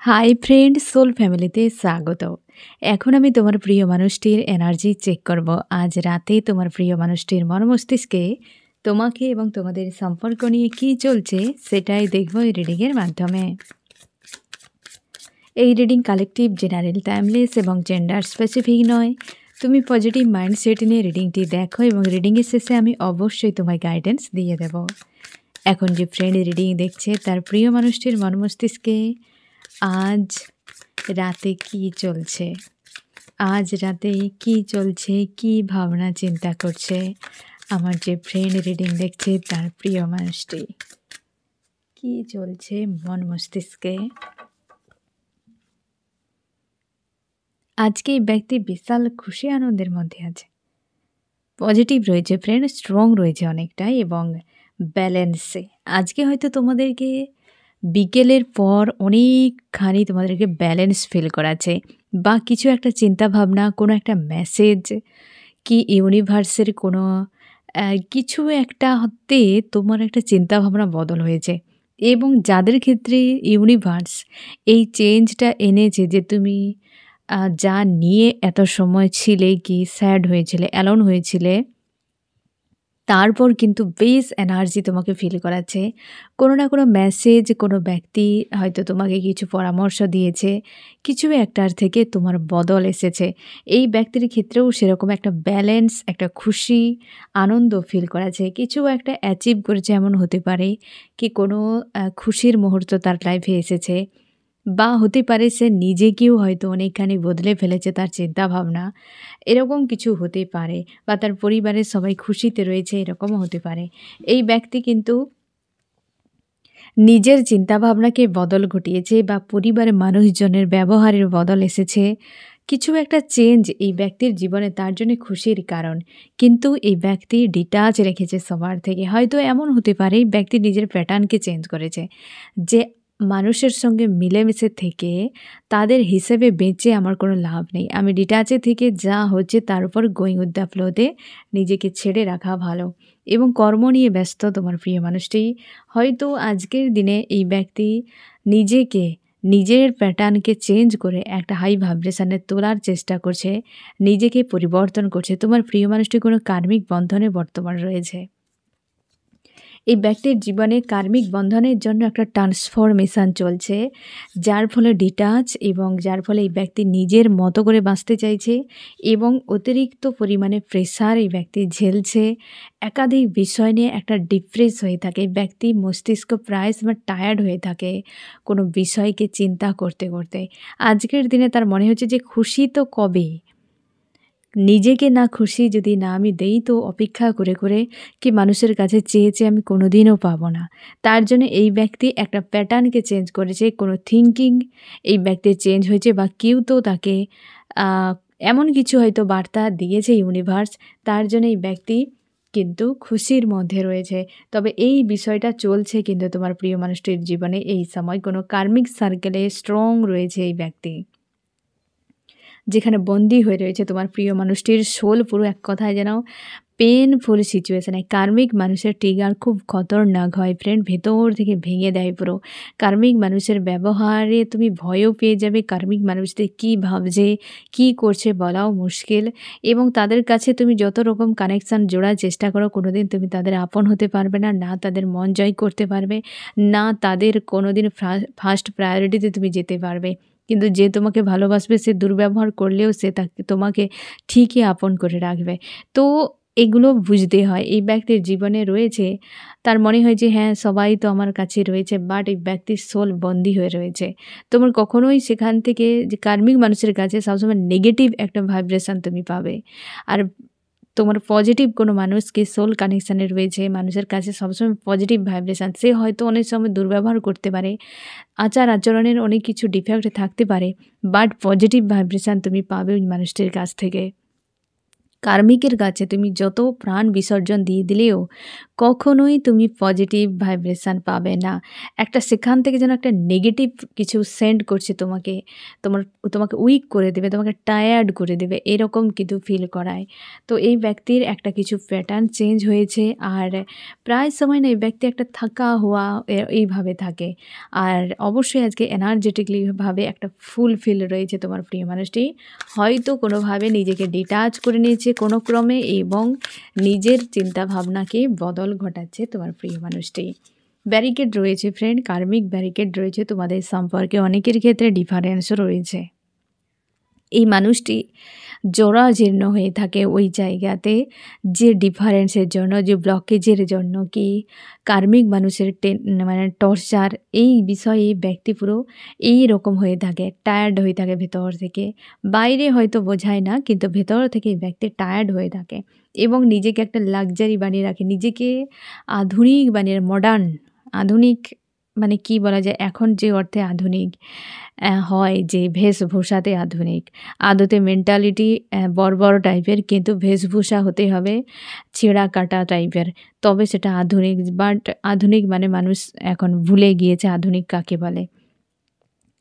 Hi friend, soul ফ্যামিলিতে স্বাগত। এখন আমি তোমার প্রিয় মানুষটির এনার্জি চেক করব। আজ রাতে তোমার প্রিয় মানুষটির মস্তিষ্কে তোমাকে এবং তোমাদের সম্পর্ক নিয়ে কী চলছে সেটাই দেখব এই রিডিংয়ের মাধ্যমে। এই রিডিং কালেকটিভ, জেনারেল, টাইমলেস এবং জেন্ডার স্পেসিফিক নয়। তুমি পজিটিভ মাইন্ডসেট নিয়ে রিডিংটি দেখো এবং রিডিংয়ের শেষে আমি অবশ্যই তোমায় গাইডেন্স দিয়ে দেব। এখন যে ফ্রেন্ড রিডিং দেখছে তার প্রিয় মানুষটির মস্তিষ্কে আজ রাতে কি চলছে, আজ রাতে কি চলছে, কি ভাবনা চিন্তা করছে আমার যে ফ্রেন্ড রিডিং দেখছে তার প্রিয় মানুষটি, কি চলছে মস্তিষ্কে। আজকে এই ব্যক্তি বিশাল খুশি আনন্দের মধ্যে আছে, পজিটিভ রয়েছে ফ্রেন্ড, স্ট্রং রয়েছে অনেকটাই এবং ব্যালেন্সে। আজকে হয়তো তোমাদেরকে বিকেলের পর অনেকখানি তোমাদেরকে ব্যালেন্স ফিল করাচ্ছে, বা কিছু একটা চিন্তাভাবনা, কোনো একটা মেসেজ কি ইউনিভার্সের কোনো কিছু একটা হতে তোমার একটা চিন্তাভাবনা বদল হয়েছে। এবং যাদের ক্ষেত্রে ইউনিভার্স এই চেঞ্জটা এনেছে যে তুমি যা নিয়ে এত সময় ছিলে, কি স্যাড হয়েছিলে, অ্যালোন হয়েছিলে, তারপর কিন্তু বেশ এনার্জি তোমাকে ফিল করাচ্ছে। কোনো না কোনো মেসেজ, কোনো ব্যক্তি হয়তো তোমাকে কিছু পরামর্শ দিয়েছে, কিছু একটার থেকে তোমার বদল এসেছে। এই ব্যক্তির ক্ষেত্রেও সেরকম একটা ব্যালেন্স, একটা খুশি, আনন্দ ফিল করাচ্ছে। কিছু একটা অ্যাচিভ করেছে, এমন হতে পারে কি কোনো খুশির মুহূর্ত তার লাইফে এসেছে, বা হতে পারে সে নিজেকেও হয়তো অনেকখানি বদলে ফেলেছে তার চিন্তাভাবনা, এরকম কিছু হতে পারে, বা তার পরিবারের সবাই খুশিতে রয়েছে, এরকমও হতে পারে। এই ব্যক্তি কিন্তু নিজের চিন্তাভাবনাকে বদল ঘটিয়েছে, বা পরিবারের মানুষজনের ব্যবহারের বদল এসেছে, কিছু একটা চেঞ্জ এই ব্যক্তির জীবনে, তার জন্য খুশির কারণ। কিন্তু এই ব্যক্তি ডিটাচ রেখেছে সবার থেকে। হয়তো এমন হতে পারে ব্যক্তি নিজের প্যাটার্নকে চেঞ্জ করেছে, যে মানুষের সঙ্গে মিলেমিশে থেকে তাদের হিসেবে বেঁচে আমার কোনো লাভ নেই, আমি ডিটাচে থেকে যা হচ্ছে তার উপর গোয়িং উইথ দ্য ফ্লোতে নিজেকে ছেড়ে রাখা ভালো। এবং কর্ম নিয়ে ব্যস্ত তোমার প্রিয় মানুষটি। হয়তো আজকের দিনে এই ব্যক্তি নিজেকে, নিজের প্যাটার্নকে চেঞ্জ করে একটা হাই ভাইব্রেশনে তোলার চেষ্টা করছে, নিজেকে পরিবর্তন করছে। তোমার প্রিয় মানুষটি কোনো কার্মিক বন্ধনে বর্তমান রয়েছে। এই ব্যক্তির জীবনে কার্মিক বন্ধনের জন্য একটা ট্রান্সফরমেশান চলছে, যার ফলে ডিটাচ, এবং যার ফলে এই ব্যক্তি নিজের মতো করে বাঁচতে চাইছে, এবং অতিরিক্ত পরিমাণে প্রেশার এই ব্যক্তি ঝেলছে। একাধিক বিষয় নিয়ে একটা ডিপ্রেস হয়ে থাকে এই ব্যক্তি, মস্তিষ্ক প্রায় সময় টায়ার্ড হয়ে থাকে কোনো বিষয়কে চিন্তা করতে করতে। আজকের দিনে তার মনে হচ্ছে যে খুশি তো কবে, নিজেকে না খুশি যদি না আমি দেই, তো অপেক্ষা করে করে কি মানুষের কাছে চেয়ে চেয়ে আমি কোনোদিনও পাবো না। তার জন্য এই ব্যক্তি একটা প্যাটার্নকে চেঞ্জ করেছে, কোনো থিঙ্কিং এই ব্যক্তির চেঞ্জ হয়েছে, বা কেউ তো তাকে এমন কিছু হয়তো বার্তা দিয়েছে ইউনিভার্স, তার জন্য এই ব্যক্তি কিন্তু খুশির মধ্যে রয়েছে। তবে এই বিষয়টা চলছে কিন্তু তোমার প্রিয় মানুষটির জীবনে এই সময় কোনো কার্মিক সার্কেলে স্ট্রং রয়েছে এই ব্যক্তি, যেখানে বন্দী হয়ে রয়েছে তোমার প্রিয় মানুষটির সোল। পুরো এক কথায় যেন পেনফুল সিচুয়েশানে। কার্মিক মানুষের ট্রিগার খুব খতরনাক হয় ফ্রেন্ড, ভেতর থেকে ভেঙে দেয় পুরো। কার্মিক মানুষের ব্যবহারে তুমি ভয়ও পেয়ে যাবে, কার্মিক মানুষদের কী ভাবছে, কী করছে বলাও মুশকিল। এবং তাদের কাছে তুমি যত রকম কানেকশান জোড়ার চেষ্টা করো, কোনোদিন তুমি তাদের আপন হতে পারবে না, না তাদের মন জয় করতে পারবে, না তাদের কোনোদিন ফার্স্ট প্রায়োরিটিতে তুমি যেতে পারবে। কিন্তু যে তোমাকে ভালোবাসবে সে দুর্ব্যবহার করলেও সে তোমাকে ঠিকই আপন করে রাখবে। তো এগুলো বুঝতে হয়। এই ব্যক্তির জীবনে রয়েছে, তার মনে হয় যে হ্যাঁ সবাই তো আমার কাছে রয়েছে, বাট এই ব্যক্তির সোল বন্দী হয়ে রয়েছে। তোমার কখনোই সেখান থেকে, যে কার্মিক মানুষের কাছে সবসময় নেগেটিভ একটা ভাইব্রেশন তুমি পাবে। আর তোমার পজিটিভ কোনো মানুষকে সোল কানেকশানে রয়েছে, মানুষের কাছে সবসময় পজিটিভ ভাইব্রেশান। সে হয়তো অনেক সময় দুর্ব্যবহার করতে পারে, আচার আচরণের অনেক কিছু ডিফেক্ট থাকতে পারে, বাট পজিটিভ ভাইব্রেশান তুমি পাবে ওই মানুষটির কাছ থেকে। কার্মিকের কাছে তুমি যত প্রাণ বিসর্জন দিয়ে দিলেও কখনোই তুমি পজিটিভ ভাইব্রেশন পাবে না। একটা সেখান থেকে যেন একটা নেগেটিভ কিছু সেন্ড করছে তোমাকে, তোমার তোমাকে উইক করে দেবে, তোমাকে টায়ার্ড করে দেবে, এরকম কিন্তু ফিল করায়। তো এই ব্যক্তির একটা কিছু প্যাটার্ন চেঞ্জ হয়েছে, আর প্রায় সময় না এই ব্যক্তি একটা থাকা হওয়া এইভাবে থাকে। আর অবশ্যই আজকে এনার্জেটিকলি ভাবে একটা ফুলফিল রয়েছে তোমার প্রিয় মানুষটি। হয়তো কোনোভাবে নিজেকে ডিটাচ করে নিয়েছে কোনো ক্রমে এবং নিজের চিন্তাভাবনাকে বদল ঘটাচ্ছে তোমার প্রিয় মানুষটি। ব্যারিকেড রয়েছে ফ্রেন্ড, কার্মিক ব্যারিকেড রয়েছে তোমাদের সম্পর্কে, অনেকের ক্ষেত্রে ডিফারেন্সও রয়েছে। এই মানুষটি জরাজীর্ণ হয়ে থাকে ওই জায়গাতে, যে ডিফারেন্সের জন্য, যে ব্লকেজের জন্য, কি কার্মিক মানুষের মানে টর্চার, এই বিষয়ে এই ব্যক্তি পুরো এইরকম হয়ে থাকে, টায়ার্ড হয়ে থাকে ভেতর থেকে। বাইরে হয়তো বোঝায় না, কিন্তু ভেতর থেকে এই ব্যক্তি টায়ার্ড হয়ে থাকে এবং নিজেকে একটা লাক্সারি বানিয়ে রাখে, নিজেকে আধুনিক বানিয়ে, মডার্ন আধুনিক মানে কি বলা যায়, এখন যে অর্থে আধুনিক হয়, যে বেশভূষাতে আধুনিক, আদতে মেন্টালিটি বর্বর টাইপের, কিন্তু বেশভূষা হতে হবে ছেঁড়া কাটা টাইপের, তবে সেটা আধুনিক। বাট আধুনিক মানে মানুষ এখন ভুলে গিয়েছে আধুনিক কাকে বলে।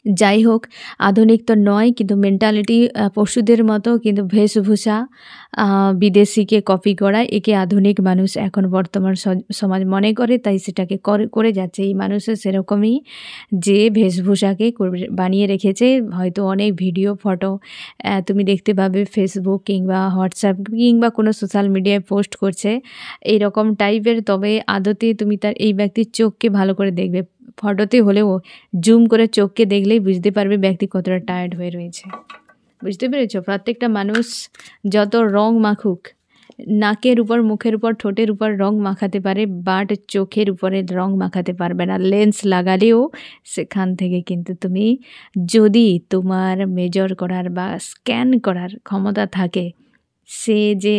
যাই হোক, আধুনিক তো নয়, কিন্তু মেন্টালিটি পশুদের মতো, কিন্তু বেশভূষা বিদেশিকে কপি করা, একে আধুনিক মানুষ এখন বর্তমান সমাজ মনে করে, তাই সেটাকে করে যাচ্ছে। এই মানুষের সেরকমই, যে বেশভূষাকে বানিয়ে রেখেছে। হয়তো অনেক ভিডিও ফটো তুমি দেখতে পাবে ফেসবুক কিংবা হোয়াটসঅ্যাপ কিংবা কোনো সোশ্যাল মিডিয়ায় পোস্ট করছে এইরকম টাইপের, তবে আদতে তুমি তার এই ব্যক্তির চোখকে ভালো করে দেখবে, ফটোতে হলেও জুম করে চোখকে দেখলেই বুঝতে পারবে ব্যক্তি কতটা টায়ার্ড হয়ে রয়েছে। বুঝতে পেরেছো? প্রত্যেকটা মানুষ যত রং মাখুক, নাকের উপর, মুখের উপর, ঠোঁটের উপর রং মাখাতে পারে, বাট চোখের উপরে রং মাখাতে পারবে না। লেন্স লাগালেও সেখান থেকে কিন্তু তুমি, যদি তোমার মেজর করার বা স্ক্যান করার ক্ষমতা থাকে, সে যে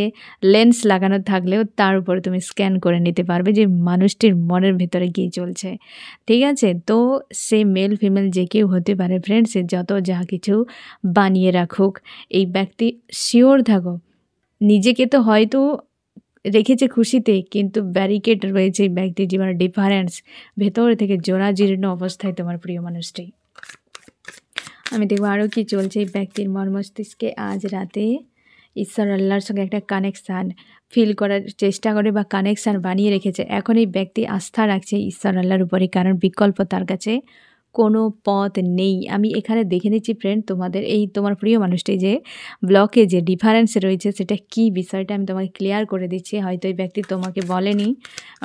লেন্স লাগানো থাকলেও তার উপরে তুমি স্ক্যান করে নিতে পারবে যে মানুষটির মনের ভেতরে কী চলছে। ঠিক আছে? তো সে মেল ফিমেল যে কেউ হতে পারে ফ্রেন্ড, সে যত যা কিছু বানিয়ে রাখুক, এই ব্যক্তি শিওর থাকো, নিজেকে তো হয়তো রেখেছে খুশিতে, কিন্তু ব্যারিকেড রয়েছে এই ব্যক্তির জীবনে ডিফারেন্স, ভেতর থেকে জরাজীর্ণ অবস্থায় তোমার প্রিয় মানুষটি। আমি দেখবো আরও কি চলছে এই ব্যক্তির মর্মস্তিষ্কে। আজ রাতে ঈশ্বর আল্লাহর সঙ্গে একটা কানেকশান ফিল করার চেষ্টা করে বা কানেকশান বানিয়ে রেখেছে। এখন এই ব্যক্তি আস্থা রাখছে ঈশ্বর আল্লাহর উপরে, কারণ বিকল্প তার কাছে কোনো পথ নেই। আমি এখানে দেখে নিচ্ছি ফ্রেন্ড, তোমাদের এই তোমার প্রিয় মানুষটি যে ব্লকে যে ডিফারেন্স রয়েছে, সেটা কি বিষয়টা আমি তোমাকে ক্লিয়ার করে দিচ্ছি। হয়তো এই ব্যক্তি তোমাকে বলেনি,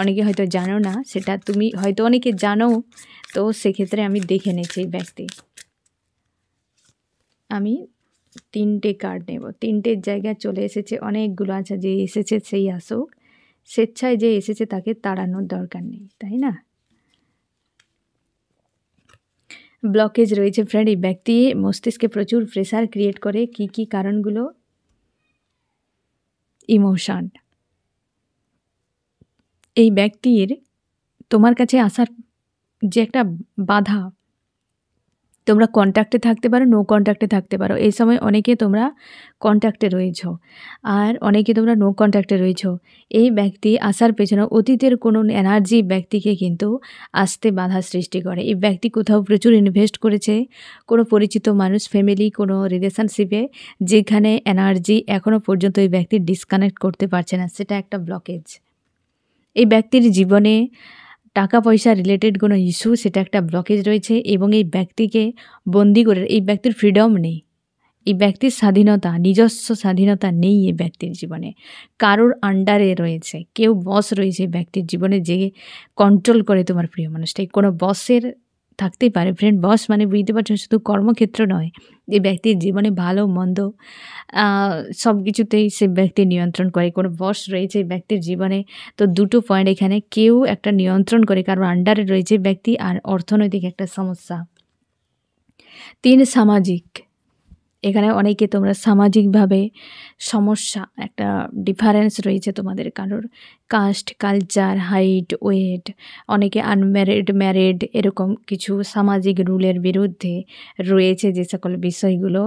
অনেকে হয়তো জানো না, সেটা তুমি হয়তো অনেকে জানো, তো সেক্ষেত্রে আমি দেখে নিচ্ছি এই ব্যক্তি। আমি 3টে কার্ড নেব, 3টের জায়গায় চলে এসেছে, অনেকগুলো আছে, যে এসেছে সেই আসুক, স্বেচ্ছায় যে এসেছে তাকে তাড়ানোর দরকার নেই, তাই না? ব্লকেজ রয়েছে ফ্রেন্ড, এই ব্যক্তি মস্তিষ্কে প্রচুর প্রেসার ক্রিয়েট করে। কি কি কারণগুলো? ইমোশন। এই ব্যক্তির তোমার কাছে আসার যে একটা বাধা, তোমরা কন্ট্যাক্টে থাকতে পারো, নো কন্ট্যাক্টে থাকতে পারো। এই সময় অনেকে তোমরা কন্ট্যাক্টে রয়েছো, আর অনেকে তোমরা নো কন্ট্যাক্টে রয়েছো। এই ব্যক্তি আসার পেছনে অতীতের কোনো এনার্জি ব্যক্তিকে কিন্তু আসতে বাধা সৃষ্টি করে। এই ব্যক্তি কোথাও প্রচুর ইনভেস্ট করেছে, কোনো পরিচিত মানুষ, ফ্যামিলি, কোনো রিলেশনশিপে, যেখানে এনার্জি এখনও পর্যন্ত এই ব্যক্তি ডিসকানেক্ট করতে পারছে না, সেটা একটা ব্লকেজ। এই ব্যক্তির জীবনে টাকা পয়সা রিলেটেড কোনো ইস্যু, সেটা একটা ব্লকেজ রয়েছে, এবং এই ব্যক্তিকে বন্দি করে, এই ব্যক্তির ফ্রিডম নেই, এই ব্যক্তির স্বাধীনতা, নিজস্ব স্বাধীনতা নেই এই ব্যক্তির জীবনে, কারোর আন্ডারে রয়েছে, কেউ বস রয়েছে এই ব্যক্তির জীবনে, যে কন্ট্রোল করে তোমার প্রিয় মানুষটাই। কোনো বসের থাকতেই পারে ফ্রেন্ড, বস মানে বুঝতে পারছো শুধু কর্মক্ষেত্র নয়, এই ব্যক্তির জীবনে ভালো মন্দ সব কিছুতেই সে ব্যক্তি নিয়ন্ত্রণ করে, কোনো বস রয়েছে এই ব্যক্তির জীবনে। তো দুটো পয়েন্ট এখানে, কেউ একটা নিয়ন্ত্রণ করে, কারোর আন্ডারে রয়েছে ব্যক্তি, আর অর্থনৈতিক একটা সমস্যা। 3 সামাজিক, এখানে অনেকে তোমরা সামাজিকভাবে সমস্যা, একটা ডিফারেন্স রয়েছে তোমাদের, কারোর কাস্ট, কালচার, হাইট, ওয়েট, অনেকে আনম্যারিড, ম্যারিড, এরকম কিছু সামাজিক রুলের বিরুদ্ধে রয়েছে যে সকল বিষয়গুলো,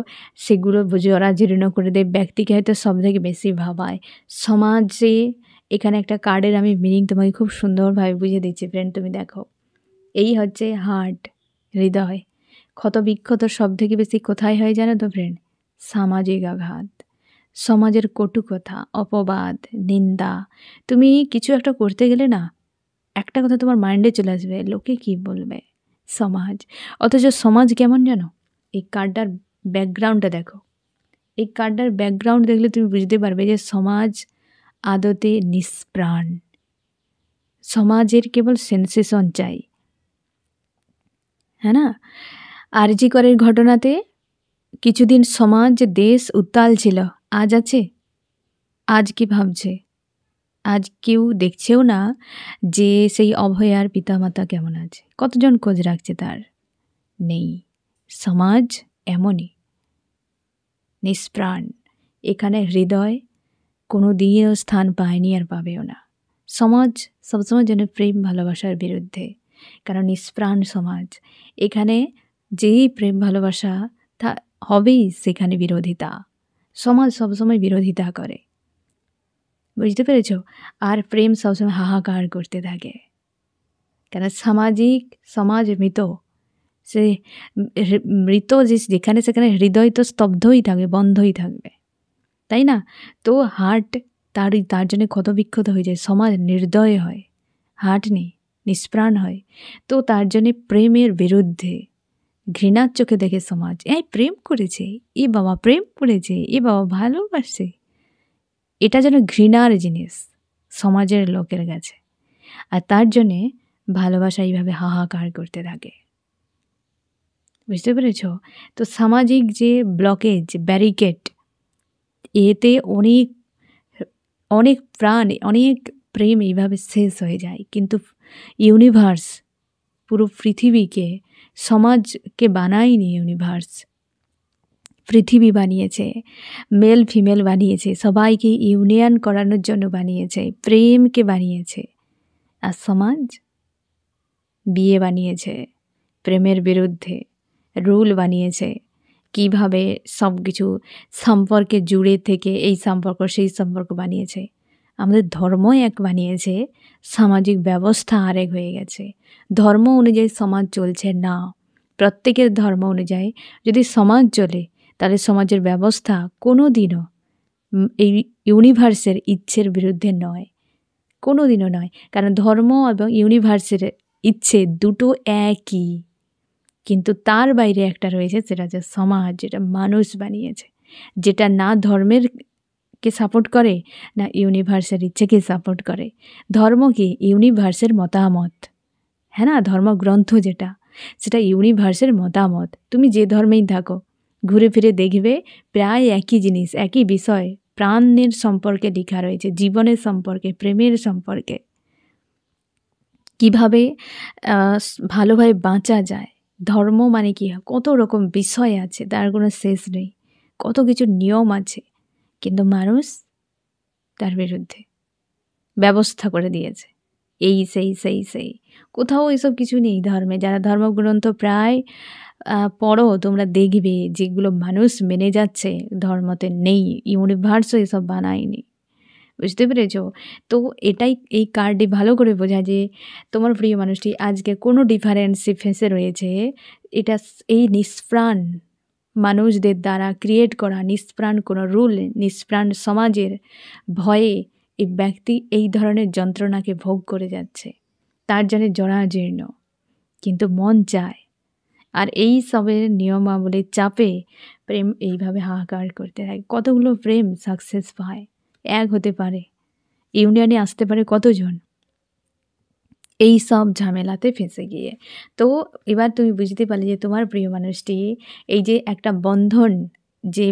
সেগুলো জরাজীর্ণ করে দেয় ব্যক্তিকে, হয়তো সবথেকে বেশি ভাবায়। সমাজে এখানে একটা কার্ডের আমি মিনিং তোমাকে খুব সুন্দরভাবে বুঝিয়ে দিচ্ছি ফ্রেন্ড, তুমি দেখো। এই হচ্ছে হার্ট, হৃদয়। ক্ষতবিক্ষত সব থেকে বেশি কোথায় হয় জানো তো ফ্রেন্ড? সামাজিক আঘাত, সমাজের কটু কথা, অপবাদ, নিন্দা। তুমি কিছু একটা করতে গেলে না, একটা কথা তোমার মাইন্ডে চলে আসবে, লোকে কি বলবে, সমাজ। অথচ সমাজ কেমন জানো? এই কার্ডটার ব্যাকগ্রাউন্ডটা দেখো। এই কার্ডটার ব্যাকগ্রাউন্ড দেখলে তুমি বুঝতে পারবে যে সমাজ আদতে নিষ্প্রাণ। সমাজের কেবল সেন্সেশন চাই, হ্যাঁ না? আরজি করের ঘটনাতে কিছুদিন সমাজ, দেশ উত্তাল ছিল। আজ আছে? আজ কি ভাবছে? আজ কেউ দেখছেও না যে সেই অভয়ার পিতামাতা কেমন আছে, কতজন খোঁজ রাখছে তার? নেই। সমাজ এমনই নিষ্প্রাণ। এখানে হৃদয় কোনো দিনও স্থান পায়নি আর পাবেও না। সমাজ সবসময় যেন প্রেম ভালোবাসার বিরুদ্ধে, কারণ নিষ্প্রাণ সমাজ। এখানে যেই প্রেম ভালোবাসা তা হবেই সেখানে বিরোধিতা। সমাজ সবসময় বিরোধিতা করে, বুঝতে পেরেছ? আর প্রেম সবসময় হাহাকার করতে থাকে, কেন সমাজ মৃত। সে মৃত যেখানে সেখানে হৃদয় তো স্তব্ধই থাকবে, বন্ধই থাকবে, তাই না? তো হার্ট তার জন্য ক্ষতবিক্ষত হয়ে যায়। সমাজ নির্দয় হয়, হার্ট নেই, নিষ্প্রাণ হয়। তো তার জন্যে প্রেমের বিরুদ্ধে ঘৃণার চোখে দেখে সমাজ, এই প্রেম করেছে, এ বাবা প্রেম করেছে, এ বাবা ভালোবাসে। এটা যেন ঘৃণার জিনিস সমাজের লোকের কাছে। আর তার জন্যে ভালোবাসা এইভাবে হাহাকার করতে থাকে, বুঝতে পেরেছ? তো সামাজিক যে ব্লকেজ, ব্যারিকেড, এতে অনেক অনেক প্রাণ, অনেক প্রেম এইভাবে শেষ হয়ে যায়। কিন্তু ইউনিভার্স পুরো পৃথিবীকে, সমাজকে বানায়নি ইউনিভার্স, পৃথিবী বানিয়েছে, মেল ফিমেল বানিয়েছে, সবাইকে ইউনিয়ন করানোর জন্য বানিয়েছে, প্রেমকে বানিয়েছে। আর সমাজ বিয়ে বানিয়েছে প্রেমের বিরুদ্ধে, রুল বানিয়েছে কিভাবে সব কিছু সম্পর্কে জুড়ে থেকে এই সম্পর্ক সেই সম্পর্ক বানিয়েছে। আমাদের ধর্ম এক বানিয়েছে, সামাজিক ব্যবস্থা আরেক হয়ে গেছে। ধর্ম অনুযায়ী সমাজ চলছে না। প্রত্যেকের ধর্ম অনুযায়ী যদি সমাজ চলে, তাহলে সমাজের ব্যবস্থা কোনো দিনও এই ইউনিভার্সের ইচ্ছের বিরুদ্ধে নয়, কোনো দিনও নয়। কারণ ধর্ম এবং ইউনিভার্সের ইচ্ছে দুটো একই, কিন্তু তার বাইরে একটা রয়েছে, সেটা হচ্ছে সমাজ, যেটা মানুষ বানিয়েছে, যেটা না ধর্মেরকে সাপোর্ট করে না ইউনিভার্সের ইচ্ছেকে সাপোর্ট করে। ধর্ম কি? ইউনিভার্সের মতামত, হ্যাঁ না? ধর্মগ্রন্থ যেটা, সেটা ইউনিভার্সের মতামত। তুমি যে ধর্মেই থাকো, ঘুরে ফিরে দেখবে প্রায় একই জিনিস, একই বিষয় প্রাণের সম্পর্কে লেখা রয়েছে, জীবনের সম্পর্কে, প্রেমের সম্পর্কে, কিভাবে ভালোভাবে বাঁচা যায়। ধর্ম মানে কি? কত রকম বিষয় আছে, তার কোনো শেষ নেই, কত কিছু নিয়ম আছে। কিন্তু মানুষ তার বিরুদ্ধে ব্যবস্থা করে দিয়েছে, এই সেই। কোথাও এসব কিছু নেই ধর্মে। যারা ধর্মগ্রন্থ প্রায় পড়ো, তোমরা দেখবে যেগুলো মানুষ মেনে যাচ্ছে ধর্মতে নেই। ইউনিভার্সও এসব বানায়নি, বুঝতে পেরেছ? তো এটাই এই কার্ডটি ভালো করে বোঝায় যে তোমার প্রিয় মানুষটি আজকে কোনো ডিফারেন্সে ফেঁসে রয়েছে। এটা এই নিষ্প্রাণ মানুষদের দ্বারা ক্রিয়েট করা নিষ্প্রাণ কোনো রুল, নিষ্প্রাণ সমাজের ভয়ে এই ব্যক্তি এই ধরনের যন্ত্রণাকে ভোগ করে যাচ্ছে। তার জন্য জরাজীর্ণ, কিন্তু মন চায়। আর এই সবের নিয়মাবলীর চাপে প্রেম এইভাবে হাহাকার করতে থাকে। কতগুলো প্রেম সাকসেস পায়, এক হতে পারে, ইউনিয়নে আসতে পারে কতজন, এই সব ঝামেলাতে ফেঁসে গিয়ে। তো এবার তুমি বুঝতে পারলে যে তোমার প্রিয় মানুষটি এই যে একটা বন্ধন, যে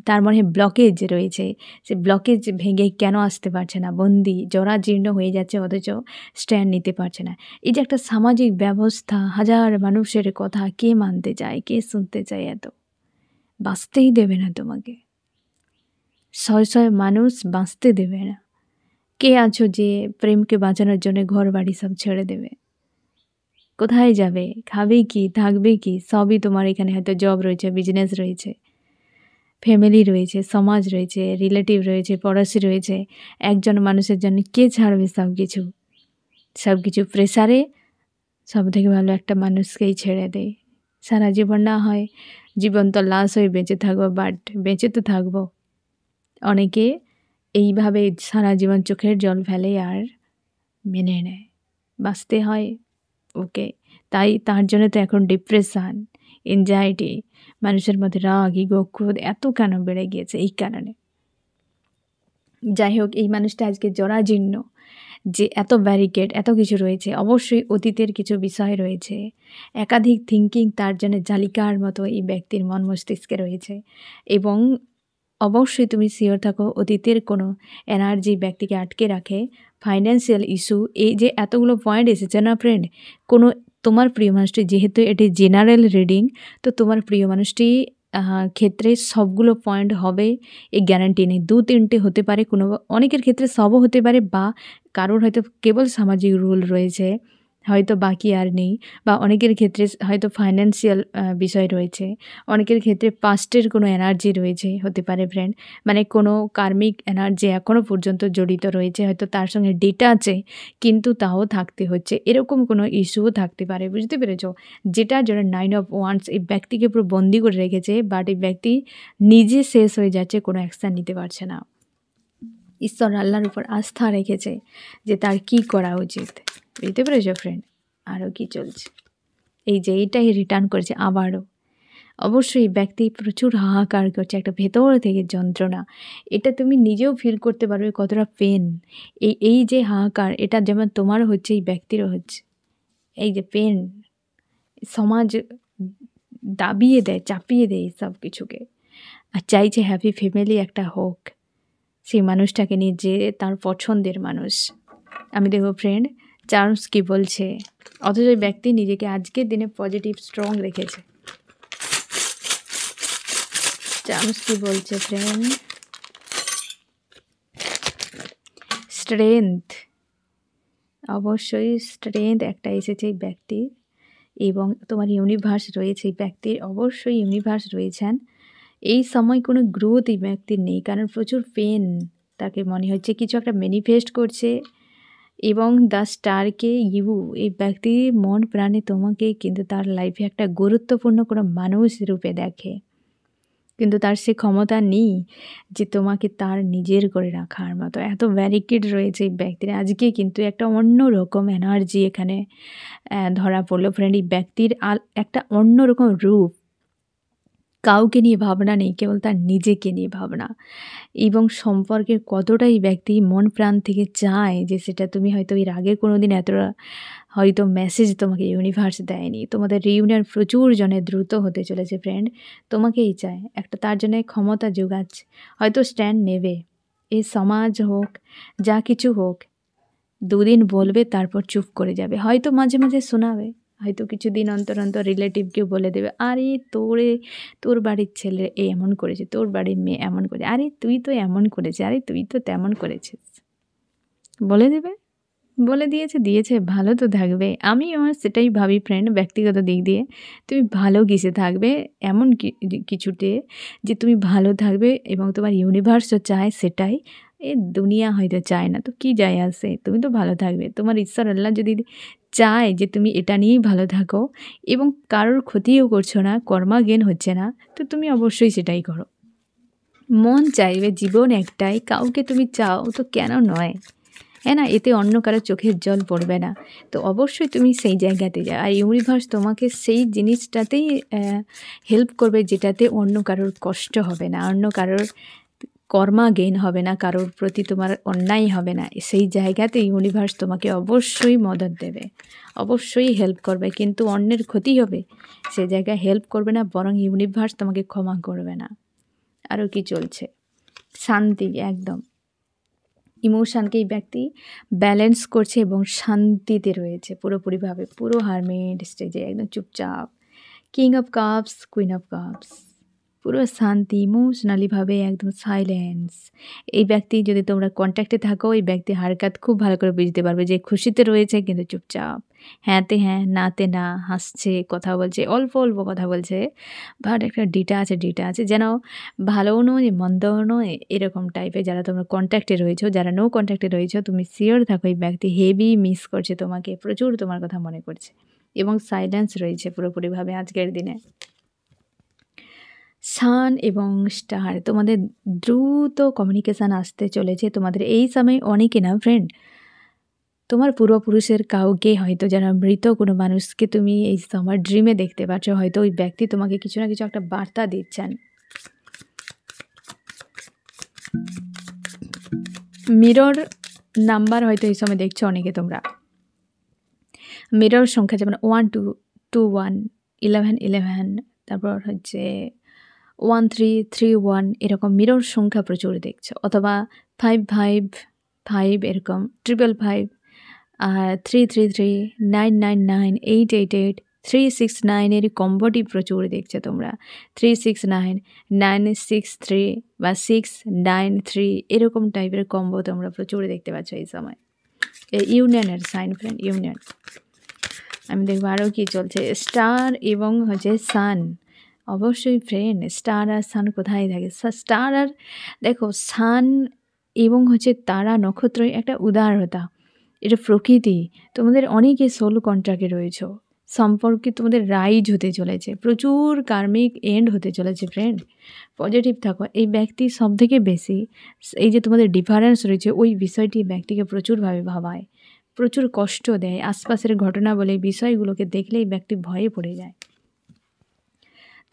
তার মনে ব্লকেজ রয়েছে, সে ব্লকেজ ভেঙে কেন আসতে পারছে না, বন্দি জরাজীর্ণ হয়ে যাচ্ছে, অথচ স্ট্যান্ড নিতে পারছে না। এই যে একটা সামাজিক ব্যবস্থা, হাজার মানুষের কথা কে মানতে চায়, কে শুনতে চায়? এত বাঁচতেই দেবে না তোমাকে, শয়ে মানুষ বাঁচতে দেবে না। কে আছো যে প্রেমকে বাঁচানোর জন্য ঘর বাড়ি সব ছেড়ে দেবে? কোথায় যাবে? খাবে কি? থাকবে কি? সবই তোমার এখানে হয়তো জব রয়েছে, বিজনেস রয়েছে, ফ্যামিলি রয়েছে, সমাজ রয়েছে, রিলেটিভ রয়েছে, পড়োশি রয়েছে। একজন মানুষের জন্য কে ছাড়বে সব কিছু? সব কিছু প্রেশারে সবথেকে ভালো একটা মানুষকেই ছেড়ে দেয়। সারা জীবন না হয় জীবন্ত লাশ হয়ে বেঁচে থাকবো, বাট বেঁচে তো থাকবো। অনেকে এইভাবে সারা জীবন চোখের জল ফেলে আর মেনে নেয়, বাঁচতে হয় ওকে। তাই তার জন্য তো এখন ডিপ্রেশন, এনজাইটি, মানুষের মধ্যে রাগ, ইগো, ক্রোধ এত কেন বেড়ে গিয়েছে? এই কারণে। যাই হোক, এই মানুষটা আজকে জরাজীর্ণ, যে এত ব্যারিকেড, এত কিছু রয়েছে। অবশ্যই অতীতের কিছু বিষয় রয়েছে, একাধিক থিঙ্কিং তার জন্য জালিকার মতো এই ব্যক্তির মন মস্তিষ্কে রয়েছে। এবং অবশ্যই তুমি শিওর থাকো, অতীতের কোনো এনার্জি ব্যক্তিকে আটকে রাখে। ফাইন্যান্সিয়াল ইস্যু, এই যে এতগুলো পয়েন্ট এসেছে না ফ্রেন্ড, কোনো তোমার প্রিয় মানুষটি, যেহেতু এটি জেনারেল রিডিং, তো তোমার প্রিয় মানুষটি ক্ষেত্রে সবগুলো পয়েন্ট হবে এই গ্যারান্টি নেই। ২-৩টে হতে পারে, কোনো অনেকের ক্ষেত্রে সবও হতে পারে, বা কারোর হয়তো কেবল সামাজিক রুল রয়েছে, হয়তো বাকি আর নেই, বা অনেকের ক্ষেত্রে হয়তো ফাইন্যান্সিয়াল বিষয় রয়েছে, অনেকের ক্ষেত্রে পাস্টের কোনো এনার্জি রয়েছে, হতে পারে ফ্রেন্ড। মানে কোনো কার্মিক এনার্জি এখনও পর্যন্ত জড়িত রয়েছে, হয়তো তার সঙ্গে ডেটা আছে কিন্তু তাও থাকতে হচ্ছে, এরকম কোনো ইস্যুও থাকতে পারে। বুঝতে পেরেছো? যেটার জন্য 9 অফ ওয়ান্ডস এই ব্যক্তিকে পুরো বন্দি করে রেখেছে, বাট এই ব্যক্তি নিজে শেষ হয়ে যাচ্ছে, কোনো অ্যাকশান নিতে পারছে না। ঈশ্বর আল্লাহর উপর আস্থা রেখেছে যে তার কি করা উচিত। বুঝতে পেরেছো ফ্রেন্ড? আরও কি চলছে? এই যে এইটাই রিটার্ন করেছে আবারও। অবশ্যই ব্যক্তি প্রচুর হাহাকার করছে, একটা ভেতর থেকে যন্ত্রণা। এটা তুমি নিজেও ফিল করতে পারবে কতটা পেন। এই যে হাহাকার, এটা যেমন তোমারও হচ্ছে, এই ব্যক্তিরও হচ্ছে। এই যে পেন, সমাজ দাবিয়ে দেয়, চাপিয়ে দেয় সব কিছুকে, আর চাইছে হ্যাপি ফ্যামিলি একটা হোক সেই মানুষটাকে নিয়ে, যে তার পছন্দের মানুষ। আমি দেখো ফ্রেন্ড, চার্লস কি বলছে, অথচ ব্যক্তি নিজেকে আজকের দিনে পজিটিভ স্ট্রং রেখেছে। চার্লস কি বলছে ফ্রেন্ড? স্ট্রেংথ, অবশ্যই স্ট্রেংথ একটা এসেছে এই ব্যক্তির, এবং তোমার ইউনিভার্স রয়েছে এই ব্যক্তির, অবশ্যই ইউনিভার্স রয়েছেন। এই সময় কোনো গ্রোথ এই ব্যক্তির নেই, কারণ প্রচুর পেন তাকে মনে হচ্ছে, কিছু একটা ম্যানিফেস্ট করছে। এবং দ্য স্টারকে এই ব্যক্তি মন প্রাণে তোমাকে, কিন্তু তার লাইফে একটা গুরুত্বপূর্ণ কোনো মানুষ রূপে দেখে, কিন্তু তার সে ক্ষমতা নেই যে তোমাকে তার নিজের করে রাখার মতো। এত ব্যারিকেড রয়েছে এই ব্যক্তির। আজকে কিন্তু একটা অন্যরকম এনার্জি এখানে ধরা পড়লো ফ্রেন্ড। এই ব্যক্তির একটা অন্যরকম রূপ, কাউকে নিয়ে ভাবনা নেই, কেবল তার নিজেকে নিয়ে ভাবনা। এবং সম্পর্কের কতটা এই ব্যক্তি মন প্রাণ থেকে চায়, যে সেটা তুমি হয়তো এর আগে কোনো দিন এতটা হয়তো মেসেজ তোমাকে ইউনিভার্স দেয়নি। তোমাদের রিউনিয়ন প্রচুর জনের দ্রুত হতে চলেছে ফ্রেন্ড, তোমাকেই চায়, একটা তার জন্য ক্ষমতা যোগাচ্ছে, হয়তো স্ট্যান্ড নেবে। এই সমাজ হোক, যা কিছু হোক, 2 দিন বলবে তারপর চুপ করে যাবে, হয়তো মাঝে মাঝে শোনাবে, হয়তো কিছুদিন অন্তর অন্তর রিলেটিভকেও বলে দেবে, আরে তোর বাড়ির ছেলে এমন করেছে, তোর বাড়ির মেয়ে এমন করেছে, আরে তুই তো এমন করেছে, আরে তুই তো তেমন করেছিস, বলে দেবে। বলে দিয়েছে, ভালো তো থাকবে। আমি আমার সেটাই ভাবি ফ্রেন্ড, ব্যক্তিগত দিক দিয়ে তুমি ভালো কিসে থাকবে, এমন কিছুতে যে তুমি ভালো থাকবে, এবং তোমার ইউনিভার্সও চায় সেটাই। এ দুনিয়া হয়তো চায় না, তো কি যায় আসে, তুমি তো ভালো থাকবে। তোমার ঈশ্বর আল্লাহ যদি চায় যে তুমি এটা নিয়েই ভালো থাকো, এবং কারোর ক্ষতিও করছো না, কর্মাজ্ঞান হচ্ছে না, তো তুমি অবশ্যই সেটাই করো। মন চাইবে, জীবন একটাই, কাউকে তুমি চাও তো কেন নয়, হ্যাঁ না? এতে অন্য কারো চোখের জল পড়বে না, তো অবশ্যই তুমি সেই জায়গাতে যাও। আর ইউনিভার্স তোমাকে সেই জিনিসটাতেই হেল্প করবে, যেটাতে অন্য কারোর কষ্ট হবে না, অন্য কারোর কর্মাজ্ঞান হবে না, কারোর প্রতি তোমার অন্যায় হবে না। সেই জায়গাতে ইউনিভার্স তোমাকে অবশ্যই মদত দেবে, অবশ্যই হেল্প করবে, কিন্তু অন্যের ক্ষতি হবে সে জায়গায় হেল্প করবে না, বরং ইউনিভার্স তোমাকে ক্ষমা করবে না। আরও কি চলছে? শান্তি, একদম ইমোশানকে এই ব্যক্তি ব্যালেন্স করছে এবং শান্তিতে রয়েছে পুরোপুরিভাবে, পুরো হারমেট স্টেজে একদম চুপচাপ। King of cups, queen of cups, পুরো শান্তি, ইমোশনালিভাবে একদম সাইলেন্স। এই ব্যক্তি যদি তোমরা কনট্যাক্টে থাকো, এই ব্যক্তির হারকাত খুব ভালো করে বুঝতে পারবে যে খুশিতে রয়েছে কিন্তু চুপচাপ। হ্যাঁতে হ্যাঁ, নাতে না, হাসছে, কথা বলছে, অল্প, অল্প কথা বলছে। বাট একটা ডিটাচ যেন ভালোও নয়, মন্দও নয়, এরকম টাইপের। যারা তোমরা কনট্যাক্টে রয়েছো, যারা নো কনট্যাক্টে রয়েছো, তুমি সিওর থাকো এই ব্যক্তি হেভি মিস করছে তোমাকে, প্রচুর তোমার কথা মনে করছে এবং সাইলেন্স রয়েছে পুরোপুরিভাবে আজকের দিনে। সান এবং স্টার তোমাদের দ্রুত কমিউনিকেশান আসতে চলেছে তোমাদের এই সময়। অনেকে না ফ্রেন্ড, তোমার পূর্বপুরুষের কাউকে হয়তো যারা মৃত কোনো মানুষকে তুমি এই সময় ড্রিমে দেখতে পাচ্ছ। হয়তো ওই ব্যক্তি তোমাকে কিছু না কিছু একটা বার্তা দিচ্ছেন। মিরর নাম্বার হয়তো এই সময় দেখছো অনেকে তোমরা। মিরর সংখ্যা যেমন 1221, 1111, তারপর হচ্ছে 1331, এরকম মিরর সংখ্যা প্রচুর দেখছো। অথবা 555 এরকম, 555, 333, 999, 888, 369 এর কম্বোটি প্রচুর দেখছো তোমরা। 369, 963 বা 693 এরকম টাইপের কম্বো তোমরা প্রচুর দেখতে পাচ্ছ এই সময়। ইউনিয়নের সাইন ফ্রেন্ড, ইউনিয়ন। আমি দেখবো আরও কী চলছে। স্টার এবং হচ্ছে সান, অবশ্যই ফ্রেন্ড স্টার আর সান কোথায় থাকে? স্টার আর দেখো সান এবং হচ্ছে তারা, নক্ষত্র একটা উদারতা, এটা প্রকৃতি। তোমাদের অনেকে সোল কন্ট্রাক্টে রয়েছো, সম্পর্কে তোমাদের রাইজ হতে চলেছে, প্রচুর কার্মিক এন্ড হতে চলেছে ফ্রেন্ড। পজিটিভ থাকো। এই ব্যক্তি সবথেকে বেশি এই যে তোমাদের ডিফারেন্স রয়েছে ওই বিষয়টি ব্যক্তিকে প্রচুরভাবে ভাবায়, প্রচুর কষ্ট দেয়। আশপাশের ঘটনা বলে বিষয়গুলোকে দেখলেই ব্যক্তি ভয়ে পড়ে যায়,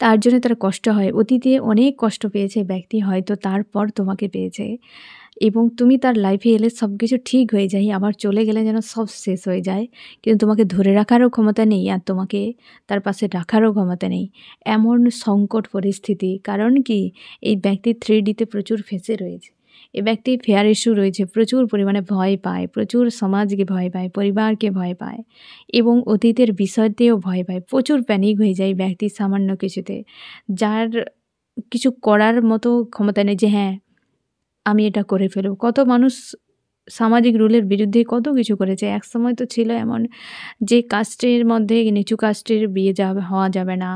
তার জন্য তার কষ্ট হয়। অতীতে অনেক কষ্ট পেয়েছে ব্যক্তি, হয়তো তারপর তোমাকে পেয়েছে এবং তুমি তার লাইফে এলে সব কিছু ঠিক হয়ে যায়, আবার চলে গেলে যেন সব শেষ হয়ে যায়। কিন্তু তোমাকে ধরে রাখারও ক্ষমতা নেই আর তোমাকে তার পাশে রাখারও ক্ষমতা নেই, এমন সংকট পরিস্থিতি। কারণ কি, এই ব্যক্তি 3Dতে প্রচুর ফেঁসে রয়েছে। এই ব্যক্তি ফেয়ার ইস্যু রয়েছে, প্রচুর পরিমাণে ভয় পায়, প্রচুর সমাজকে ভয় পায়, পরিবারকে ভয় পায় এবং অতীতের বিষয়তেও ভয় পায়। প্রচুর প্যানিক হয়ে যায় ব্যক্তি সামান্য কিছুতে, যার কিছু করার মতো ক্ষমতা নেই যে হ্যাঁ আমি এটা করে ফেলব। কত মানুষ সামাজিক রুলের বিরুদ্ধে কত কিছু করেছে। একসময় তো ছিল এমন যে কাস্টের মধ্যে নিচু কাস্টের বিয়ে হওয়া যাবে না,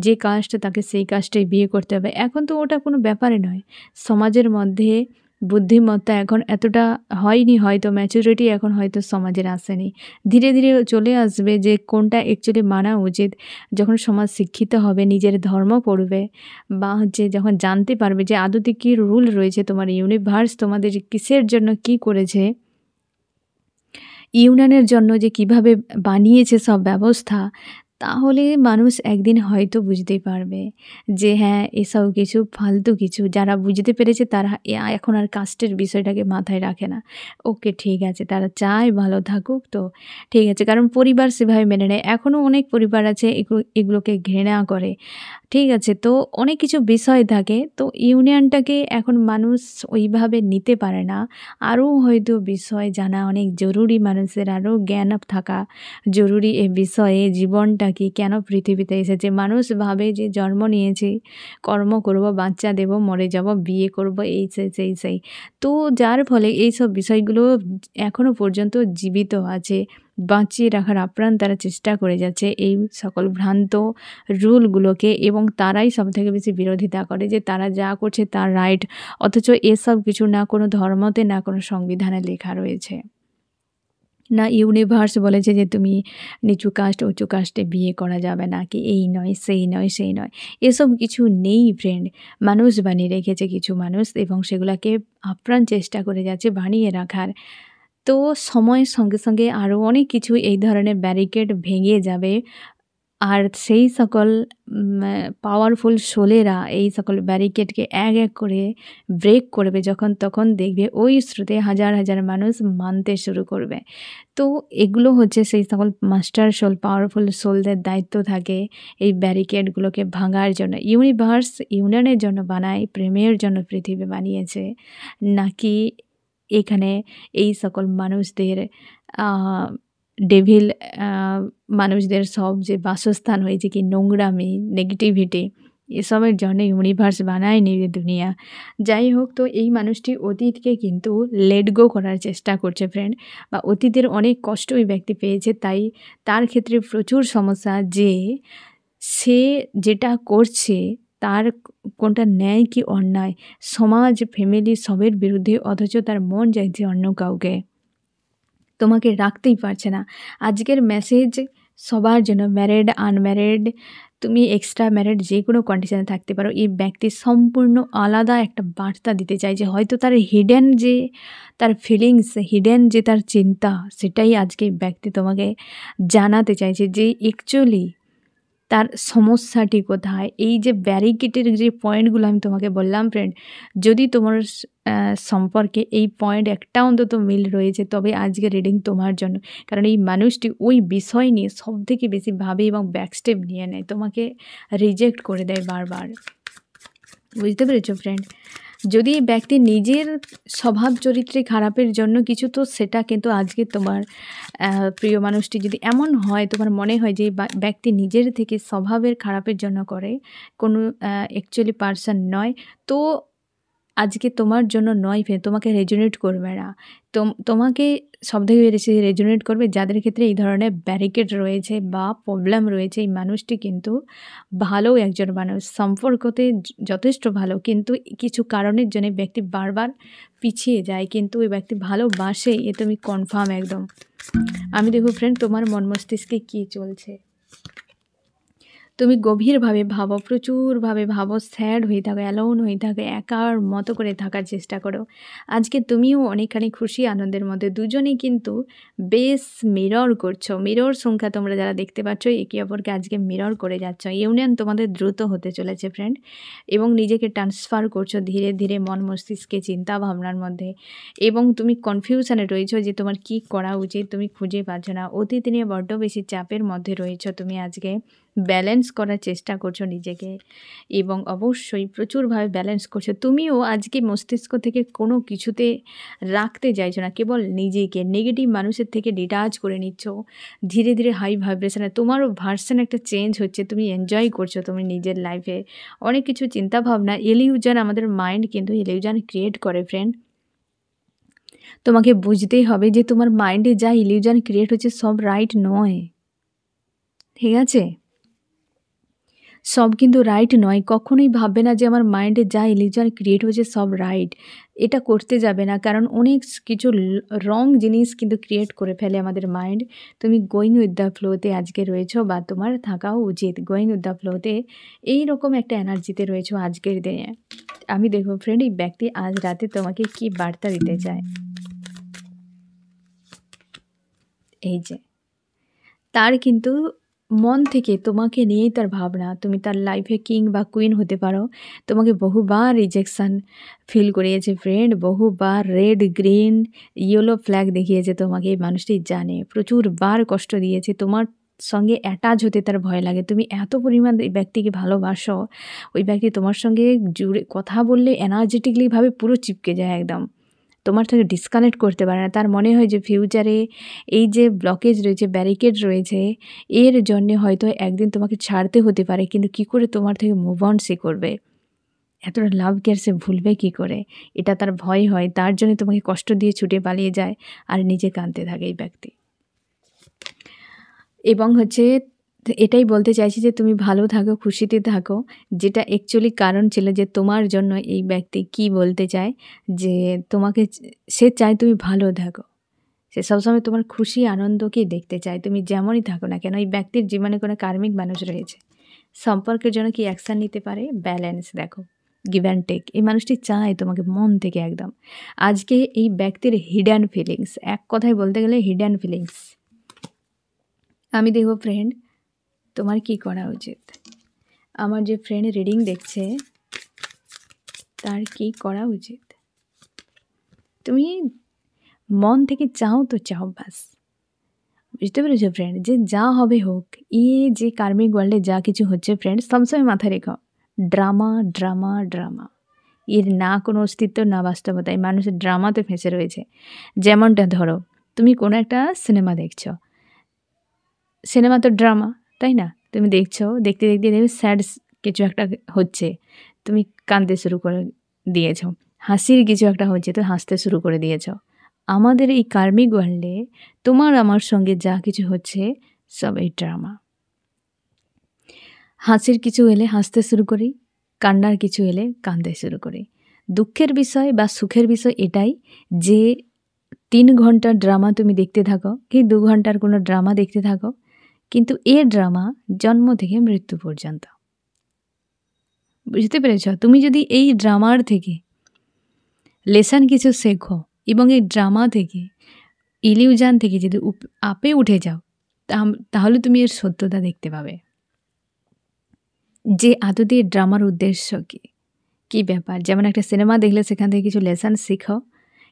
যে কাস্ট তাকে সেই কাস্টেই বিয়ে করতে হবে। এখন তো ওটা কোনো ব্যাপারই নয়। সমাজের মধ্যে বুদ্ধিমত্তা এখন এতটা হয়নি, হয়তো ম্যাচুরিটি এখন হয়তো সমাজের আসেনি। ধীরে ধীরে চলে আসবে যে কোনটা অ্যাকচুয়ালি মানা উচিত। যখন সমাজ শিক্ষিত হবে, নিজের ধর্ম পড়বে বা হচ্ছে যখন জানতে পারবে যে আদতে কী রুল রয়েছে, তোমার ইউনিভার্স তোমাদের কিসের জন্য কি করেছে, ইউনিয়নের জন্য যে কিভাবে বানিয়েছে সব ব্যবস্থা, তাহলে মানুষ একদিন হয়তো বুঝতে পারবে যে হ্যাঁ এসব কিছু ফালতু কিছু। যারা বুঝতে পেরেছে তারা এখন আর কাস্টের বিষয়টাকে মাথায় রাখে না। ওকে ঠিক আছে, তারা চায় ভালো থাকুক, তো ঠিক আছে। কারণ পরিবার সেভাবে মেনে নেয়। এখনও অনেক পরিবার আছে এগুলোকে ঘৃণা করে, ঠিক আছে। তো অনেক কিছু বিষয় থাকে, তো ইউনিয়নটাকে এখন মানুষ ওইভাবে নিতে পারে না। আরও হয়তো বিষয় জানা অনেক জরুরি, মানুষের আরও জ্ঞান থাকা জরুরি এ বিষয়ে। জীবনটা কি, কেন পৃথিবীতে এসেছে। মানুষ ভাবে যে জন্ম নিয়েছি, কর্ম করব, বাচ্চা দেব, মরে যাব, বিয়ে করব, এই সেই। তো যার ফলে এইসব বিষয়গুলো এখনও পর্যন্ত জীবিত আছে, বাঁচিয়ে রাখার আপ্রাণ তারা চেষ্টা করে যাচ্ছে এই সকল ভ্রান্ত রুলগুলোকে, এবং তারাই সবথেকে বেশি বিরোধিতা করে যে তারা যা করছে তার রাইট, অথচ এসব কিছু না কোনো ধর্মতে না কোনো সংবিধানে লেখা রয়েছে, না ইউনিভার্স বলেছে যে তুমি নিচু কাস্ট উঁচু কাস্টে বিয়ে করা যাবে না, কি এই নয় সেই নয় সেই নয়, এসব কিছু নেই ফ্রেন্ড। মানুষ বানিয়ে রেখেছে কিছু মানুষ এবং সেগুলোকে আপ্রাণ চেষ্টা করে যাচ্ছে বানিয়ে রাখার। তো সময়ের সঙ্গে সঙ্গে আরও অনেক কিছু এই ধরনের ব্যারিকেড ভেঙে যাবে, আর সেই সকল পাওয়ারফুল সোলেরা এই সকল ব্যারিকেডকে এক এক করে ব্রেক করবে যখন, তখন দেখবে ওই স্রোতে হাজার হাজার মানুষ মানতে শুরু করবে। তো এগুলো হচ্ছে সেই সকল মাস্টার সোল, পাওয়ারফুল সোলদের দায়িত্ব থাকে এই ব্যারিকেডগুলোকে ভাঙার জন্য। ইউনিভার্স ইউনিয়নের জন্য বানায়, প্রেমের জন্য পৃথিবী বানিয়েছে, নাকি এখানে এই সকল মানুষদের ডেভিল মানুষদের সব যে বাসস্থান হয়েছে কি নোংরামি, নেগেটিভিটি, এসবের জন্য ইউনিভার্স বানায়নি রে দুনিয়া। যাই হোক, তো এই মানুষটি অতীতকে কিন্তু লেট গো করার চেষ্টা করছে ফ্রেন্ড, বা অতীতের অনেক কষ্ট ওই ব্যক্তি পেয়েছে, তাই তার ক্ষেত্রে প্রচুর সমস্যা যে সে যেটা করছে তার কোনটা ন্যায় কি অন্যায়, সমাজ, ফ্যামিলি সবের বিরুদ্ধে, অথচ তার মন চাইছে অন্য কাউকে, তোমাকে রাখতেই পারছে না। আজকের মেসেজ সবার জন্য, ম্যারিড, আনম্যারিড, তুমি এক্সট্রা ম্যারিড, যে কোনো কন্ডিশনে থাকতে পারো। এই ব্যক্তি সম্পূর্ণ আলাদা একটা বার্তা দিতে চাইছে। হয়তো তার হিডেন যে তার ফিলিংস, হিডেন যে তার চিন্তা, সেটাই আজকে এই ব্যক্তি তোমাকে জানাতে চাইছে যে অ্যাকচুয়ালি তার সমস্যাটি কোথায়। এই যে ব্যারিকেডের যে পয়েন্টগুলো আমি তোমাকে বললাম ফ্রেন্ড, যদি তোমার সম্পর্কে এই পয়েন্ট একটা অন্তত মিল রয়েছে, তবে আজকে রিডিং তোমার জন্য। কারণ এই মানুষটি ওই বিষয় নিয়ে সবথেকে বেশি ভাবে এবং ব্যাকস্টেপ নিয়ে নেয়, তোমাকে রিজেক্ট করে দেয় বারবার। বুঝতে পেরেছো ফ্রেন্ড? যদি এই ব্যক্তি নিজের স্বভাব চরিত্রে খারাপের জন্য কিছু, তো সেটা কিন্তু আজকে তোমার প্রিয় মানুষটি যদি এমন হয়, তোমার মনে হয় যে ব্যক্তি নিজের থেকে স্বভাবের খারাপের জন্য করে, কোনো অ্যাকচুয়ালি পার্সন নয়, তো আজকে তোমার জন্য নয় ফ্রেন্ড, তোমাকে রেজোনেট করবে না। তোমাকে সবথেকে বেশি রেজোনেট করবে যাদের ক্ষেত্রে এই ধরনের ব্যারিকেড রয়েছে বা প্রবলেম রয়েছে। এই মানুষটি কিন্তু ভালো একজন মানুষ, সম্পর্কতে যথেষ্ট ভালো, কিন্তু কিছু কারণের জন্য ব্যক্তি বারবার পিছিয়ে যায়, কিন্তু ওই ব্যক্তি ভালোবাসে, এ তুমি কনফার্ম একদম। আমি দেখো ফ্রেন্ড, তোমার মন মস্তিষ্কে কী চলছে, তুমি গভীরভাবে ভাবো, প্রচুরভাবে ভাবো, স্যাড হয়ে থাকো, অ্যালোন হয়ে থাকো, একার মতো করে থাকার চেষ্টা করো। আজকে তুমিও অনেকখানি খুশি আনন্দের মধ্যে, দুজনেই কিন্তু বেশ মিরর করছো। মিরর সংখ্যা তোমরা যারা দেখতে পাচ্ছ, একে অপরকে আজকে মিরর করে যাচ্ছ। ইউনিয়ন তোমাদের দ্রুত হতে চলেছে ফ্রেন্ড, এবং নিজেকে ট্রান্সফার করছো ধীরে ধীরে মন মস্তিষ্কে, চিন্তা ভাবনার মধ্যে, এবং তুমি কনফিউশনে রয়েছো যে তোমার কি করা উচিত, তুমি খুঁজে পাচ্ছ না। অতীত নিয়ে বড্ড বেশি চাপের মধ্যে রয়েছো, তুমি আজকে ব্যালেন্স করার চেষ্টা করছো নিজেকে, এবং অবশ্যই প্রচুরভাবে ব্যালেন্স করছো। তুমিও আজকে মস্তিষ্ক থেকে কোনো কিছুতে রাখতে চাইছো না, কেবল নিজেকে নেগেটিভ মানুষের থেকে ডিটাচ করে নিচ্ছ ধীরে ধীরে হাই ভাইব্রেশনে। তোমারও ভার্সন একটা চেঞ্জ হচ্ছে, তুমি এনজয় করছো তুমি নিজের লাইফে অনেক কিছু চিন্তাভাবনা। ইলিউশন, আমাদের মাইন্ড কিন্তু ইলিউশন ক্রিয়েট করে ফ্রেন্ড। তোমাকে বুঝতেই হবে যে তোমার মাইন্ডে যা ইলিউশন ক্রিয়েট হচ্ছে সব রাইট নয়, ঠিক আছে? সব কিন্তু রাইট নয়। কখনোই ভাববে না যে আমার মাইন্ডে যা ইলিউশন ক্রিয়েট হয়েছে সব রাইট, এটা করতে যাবে না, কারণ অনেক কিছু রং জিনিস কিন্তু ক্রিয়েট করে ফেলে আমাদের মাইন্ড। তুমি গোয়িং উইথ দ্য ফ্লোতে আজকে রয়েছো, বা তোমার থাকাও উচিত গোয়িং উইথ দ্য ফ্লোতে, এইরকম একটা এনার্জিতে রয়েছো আজকের দিনে। আমি দেখো ফ্রেন্ড, এই ব্যক্তি আজ রাতে তোমাকে কি বার্তা দিতে চায়। এই যে তার কিন্তু মন থেকে তোমাকে নিয়েই তার ভাবনা, তুমি তার লাইফে কিং বা কুইন হতে পারো। তোমাকে বহুবার রিজেকশান ফিল করিয়েছে ফ্রেন্ড, বহুবার রেড, গ্রিন, ইয়েলো ফ্ল্যাগ দেখিয়েছে তোমাকে। এই মানুষটি জানে, প্রচুরবার কষ্ট দিয়েছে, তোমার সঙ্গে অ্যাটাচ হতে তার ভয় লাগে। তুমি এত পরিমাণ এই ব্যক্তিকে ভালোবাসো, ওই ব্যক্তি তোমার সঙ্গে জুড়ে কথা বললে এনার্জেটিকলিভাবে পুরো চিপকে যায় একদম, তোমার থেকে ডিসকানেক্ট করতে পারে না। তার মনে হয় যে ফিউচারে এই যে ব্লকেজ রয়েছে, ব্যারিকেড রয়েছে, এর জন্যে হয়তো একদিন তোমাকে ছাড়তে হতে পারে, কিন্তু কি করে তোমার থেকে মুভ অন সে করবে? এতটা লাভ কেয়ার সে ভুলবে কি করে? এটা তার ভয় হয়, তার জন্য তোমাকে কষ্ট দিয়ে ছুটে পালিয়ে যায় আর নিজে কাঁদতে থাকে এই ব্যক্তি। এবং এটাই বলতে চাইছি যে তুমি ভালো থাকো, খুশিতে থাকো, যেটা অ্যাকচুয়ালি কারণ ছিল যে তোমার জন্য এই ব্যক্তি কি বলতে চায়, যে তোমাকে সে চায় তুমি ভালো থাকো, সে সবসময় তোমার খুশি আনন্দকেই দেখতে চায়, তুমি যেমনই থাকো না কেন। এই ব্যক্তির জীবনে কোনো কার্মিক মানুষ রয়েছে, সম্পর্কের জন্য কি অ্যাকশান নিতে পারে? ব্যালেন্স দেখো, গিভ অ্যান্ড টেক। এই মানুষটি চায় তোমাকে মন থেকে একদম। আজকে এই ব্যক্তির হিডেন ফিলিংস, এক কথায় বলতে গেলে হিডেন ফিলিংস। আমি দেখো ফ্রেন্ড, তোমার কি করা উচিত? আমার যে ফ্রেন্ড রিডিং দেখছে তার কি করা উচিত? তুমি মন থেকে চাও তো চাও, বাস। বুঝতে পেরেছো ফ্রেন্ড, যে যা হবে হোক, যে কার্মিক ওয়ার্ল্ডে যা কিছু হচ্ছে ফ্রেন্ড, সবসময় মাথায় রেখো, ড্রামা ড্রামা ড্রামা, এর না কোনো অস্তিত্ব না বাস্তবতা। এই মানুষের ড্রামাতে ফেঁসে রয়েছে। যেমনটা ধরো, তুমি কোনো একটা সিনেমা দেখছো, সিনেমা তো ড্রামা, তাই না? তুমি দেখছো, দেখতে দেখতে দেখবে স্যাড কিছু একটা হচ্ছে, তুমি কাঁদতে শুরু করে দিয়েছ। হাসির কিছু একটা হচ্ছে, তো হাসতে শুরু করে দিয়েছ। আমাদের এই কার্মিক ওয়ার্ল্ডে তোমার আমার সঙ্গে যা কিছু হচ্ছে সব এই ড্রামা। হাসির কিছু এলে হাসতে শুরু করি, কান্নার কিছু এলে কাঁদতে শুরু করি। দুঃখের বিষয় বা সুখের বিষয় এটাই যে 3 ঘন্টার ড্রামা তুমি দেখতে থাকো কি 2 ঘন্টার কোনো ড্রামা দেখতে থাকো, কিন্তু এ ড্রামা জন্ম থেকে মৃত্যু পর্যন্ত। বুঝতে পেরেছ? তুমি যদি এই ড্রামার থেকে লেসন কিছু শেখো এবং এই ড্রামা থেকে ইলিউশন থেকে যদি আপে উঠে যাও, তাহলে তুমি এর সত্যতা দেখতে পাবে যে আদতে ড্রামার উদ্দেশ্য কী ব্যাপার। যেমন একটা সিনেমা দেখলে সেখান থেকে কিছু লেসন শিখো,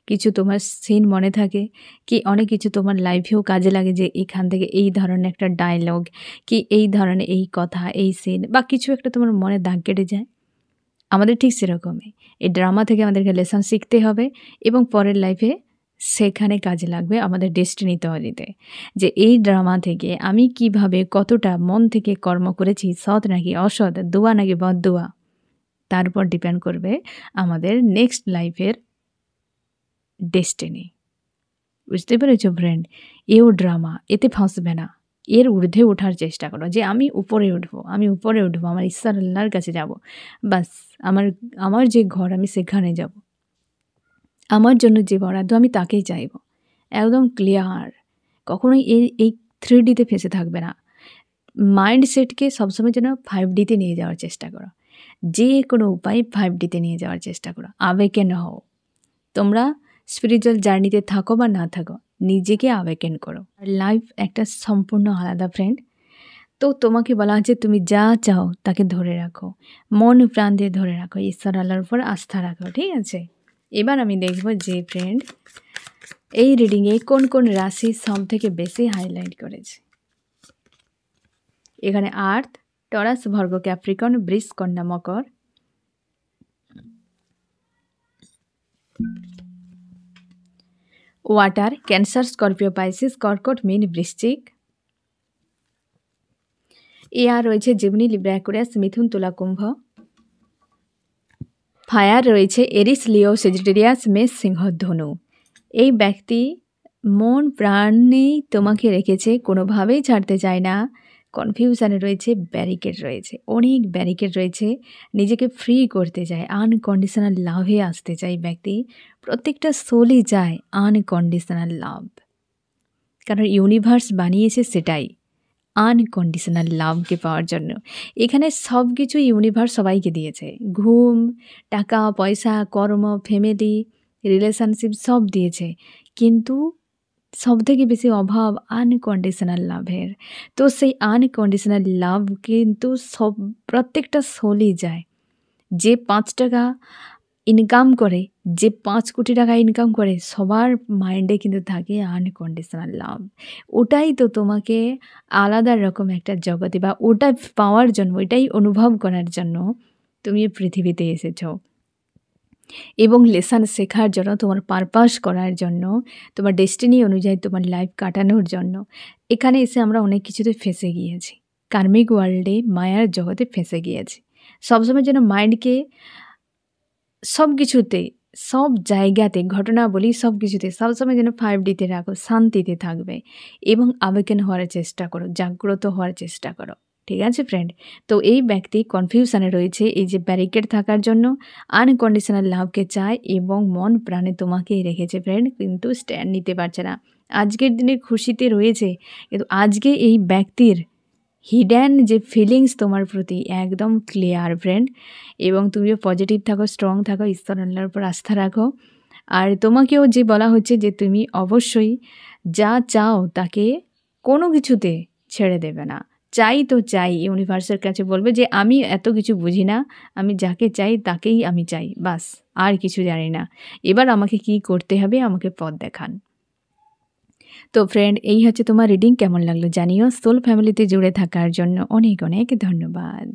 কিছু তোমার সিন মনে থাকে, কি অনেক কিছু তোমার লাইফেও কাজে লাগে যে এখান থেকে এই ধরনের একটা ডায়লগ কি এই ধরনের এই কথা এই সিন বা কিছু একটা তোমার মনে দাগ কেটে যায়। আমাদের ঠিক সেরকমই এই ড্রামা থেকে আমাদেরকে লেসন শিখতে হবে এবং পরের লাইফে সেখানে কাজে লাগবে আমাদের ডেস্টিনি তৈরিতে, যে এই ড্রামা থেকে আমি কিভাবে কতটা মন থেকে কর্ম করেছি, সৎ নাকি অসৎ, দোয়া নাকি বদদোয়া, তার উপর ডিপেন্ড করবে আমাদের নেক্সট লাইফের ডেস্টিনি। বুঝতে পেরেছ ফ্রেন্ড? এও ড্রামা, এতে ফাঁসবে না, এর ঊর্ধ্বে ওঠার চেষ্টা করো যে আমি উপরে উঠবো, আমি উপরে উঠবো, আমার ঈশ্বর আল্লাহর কাছে যাব, বাস আমার যে ঘর আমি সেখানে যাব, আমার জন্য যে বরাদ্দ আমি তাকেই চাইব। একদম ক্লিয়ার, কখনোই এই 3Dতে ফেসে থাকবে না। মাইন্ডসেটকে সবসময় যেন 5Dতে নিয়ে যাওয়ার চেষ্টা করো, যে কোনো উপায়ে 5Dতে নিয়ে যাওয়ার চেষ্টা করো, আবেকেন হও। তোমরা স্পিরিচুয়াল জার্নিতে থাকো বা না থাকো, নিজেকে আবেকেন করো। লাইফ একটা সম্পূর্ণ আলাদা ফ্রেন্ড। তো তোমাকে বলা হচ্ছে তুমি যা চাও তাকে ধরে রাখো, মন প্রাণ দিয়ে ধরে রাখো, ঈশ্বর আল্লাহর উপর আস্থা রাখো, ঠিক আছে? এবার আমি দেখব যে ফ্রেন্ড এই রিডিংয়ে কোন কোন রাশি সব থেকে বেশি হাইলাইট করেছে। এখানে আর্থ, টরাস, ভর্গ, ক্যাপ্রিকন, বৃষ, কন্যা, মকর, ওয়াটার, ক্যান্সার, স্করপিও, পাইসিস, কর্কট, মীন, বৃশ্চিক। এয়ার রয়েছে জিমনি, লিব্রা, অ্যাকুয়ারিয়াস, মিথুন, তুলা, কুম্ভ। ফায়ার রয়েছে এরিস, লিও, সেজিটেরিয়াস, মেষ, সিংহ, ধনু। এই ব্যক্তি মন প্রাণেই তোমাকে রেখেছে, কোনোভাবেই ছাড়তে চায় না। কনফিউশনে রয়েছে, ব্যারিকেড রয়েছে, অনেক ব্যারিকেড রয়েছে, নিজেকে ফ্রি করতে চায়, আনকন্ডিশনাল লাভে আসতে চায় ব্যক্তি। প্রত্যেকটা সোলই চায় আনকন্ডিশনাল লাভ, কারণ ইউনিভার্স বানিয়েছে সেটাই, আনকন্ডিশনাল লাভকে পাওয়ার জন্য। এখানে সব কিছু ইউনিভার্স সবাইকে দিয়েছে, ঘুম, টাকা পয়সা, কর্ম, ফ্যামিলি, রিলেশনশিপ সব দিয়েছে, কিন্তু সবথেকে বেশি অভাব আনকন্ডিশনাল লাভের। তো সেই আনকন্ডিশনাল লাভ কিন্তু প্রত্যেকটা সোলই যায়। যে 5 টাকা ইনকাম করে, যে 5 কোটি টাকা ইনকাম করে, সবার মাইন্ডে কিন্তু থাকে আনকন্ডিশনাল লাভ। ওটাই তো তোমাকে আলাদা রকম একটা জগতে বা ওটা পাওয়ার জন্য, ওইটাই অনুভব করার জন্য তুমি পৃথিবীতে এসেছ এবং লেসন শেখার জন্য, তোমার পারপাস করার জন্য, তোমার ডেস্টিনি অনুযায়ী তোমার লাইফ কাটানোর জন্য। এখানে এসে আমরা অনেক কিছুতে ফেঁসে গিয়েছি, কার্মিক ওয়ার্ল্ডে মায়ার জগতে ফেঁসে গিয়েছি। সবসময় যেন মাইন্ডকে সব কিছুতে, সব জায়গাতে, ঘটনা বলি সব কিছুতে সবসময় যেন 5Dতে রাখো, শান্তিতে থাকবে এবং আবেগন হওয়ার চেষ্টা করো, জাগ্রত হওয়ার চেষ্টা করো, ঠিক আছে ফ্রেন্ড? তো এই ব্যক্তি কনফিউশনে রয়েছে, এই যে ব্যারিকেড থাকার জন্য আনকন্ডিশনাল লাভকে চায় এবং মন প্রাণে তোমাকেই রেখেছে ফ্রেন্ড, কিন্তু স্ট্যান্ড নিতে পারছে না। আজকের দিনে খুশিতে রয়েছে, কিন্তু আজকে এই ব্যক্তির হিডেন যে ফিলিংস তোমার প্রতি একদম ক্লিয়ার ফ্রেন্ড। এবং তুমিও পজিটিভ থাকো, স্ট্রং থাকো, ঈশ্বর আল্লাহর উপর আস্থা রাখো। আর তোমাকেও যে বলা হচ্ছে যে তুমি অবশ্যই যা চাও তাকে কোনো কিছুতে ছেড়ে দেবে না। চাই তো চাই, ইউনিভার্সের কাছে বলবে যে আমি এত কিছু বুঝি না, আমি যাকে চাই তাকেই আমি চাই, বাস আর কিছু জানি না, এবার আমাকে কি করতে হবে আমাকে পথ দেখান। তো ফ্রেন্ড এই হচ্ছে তোমার রিডিং, কেমন লাগলো জানিও। সোল ফ্যামিলিতে জুড়ে থাকার জন্য অনেক অনেক ধন্যবাদ।